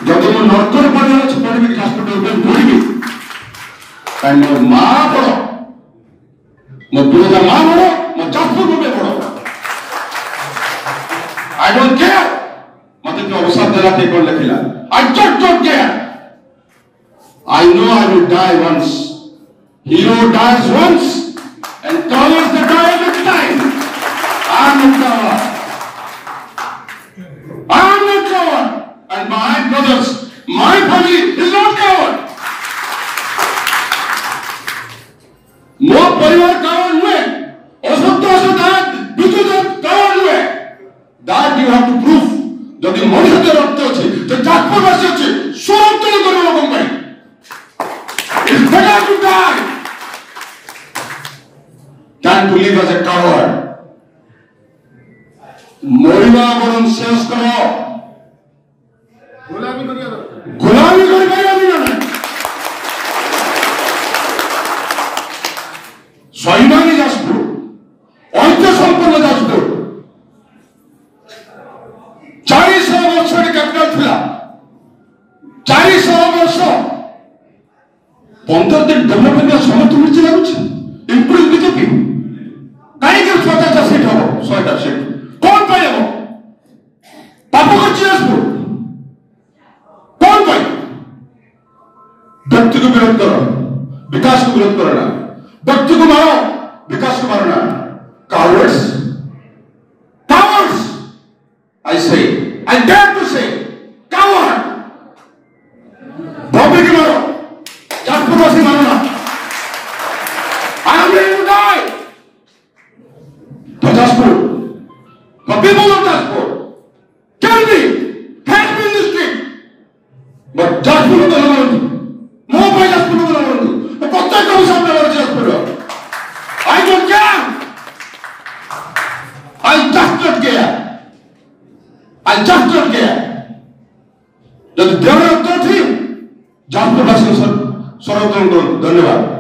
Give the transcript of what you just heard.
जब मैं नॉर्थर पढ़ने पढ़ी हॉस्पिटल में पढ़ी एंड मोर माँ पढ़ो मोर दुर्गा माँ पढ़ो मोर जाफर में पढ़ो आई डोंट केयर मतलब जो अवसर देला थे कौन लिखिला I just don't care I know I will die once hero dies once and cowards the die every time I am not coward and my brothers my family is not coward ମୋ ପରିବାର coward ନୁହେଁ ଅସତ୍ୟ ଅସତ୍ୟ ବିଦ୍ୟୁତ coward ନୁହେଁ that you have to prove ଯଦି ମଣିଷ ଦେହରେ ରକ୍ତ ଅଛି ତ ଯାଜପୁରବାସୀ ଅଛି ସୁରକ୍ଷିତ କରିବ ଲୋକଙ୍କ ପାଇଁ it's better to die than to live as a coward ମରିବା ବରଂ ଶେଷ କର गुलामी कर पाएगा स्वाभिमानी जाजपुर ऐतिह्य संपन्न जाजपुर 400 वर्ष कैपिटल थिला 400 वर्ष 15 दिन डेवलपमेंट समर्थ मिर्ची लगुच इंप्रूव बीजेपी कहीं 50 सीट हम 100 सीट कौन पाए पाप कर जाजपुर व्यक्ति को विरोध करो विकास को विरोध करो ना व्यक्ति को मारो विकास को मारो ना cowards cowards I say I dare to say coward Bobby की मारो जाजपुरवासी मारो ना I am ready to die for Jajpur for people of Jajpur kill me hate me in the street but Jajpur को तो ମୋ ପାଇଁ ଯାଜପୁର କରନ୍ତୁ ପ୍ରତ୍ୟେକ ସାମ୍ନା କରୁଛି Jajpur I don't care I just don't care I just don't care ଯଦି ଦେହରେ ରକ୍ତ ଅଛି ଯାଜପୁରବାସୀ ସ୍ୱର ଧନ୍ୟବାଦ।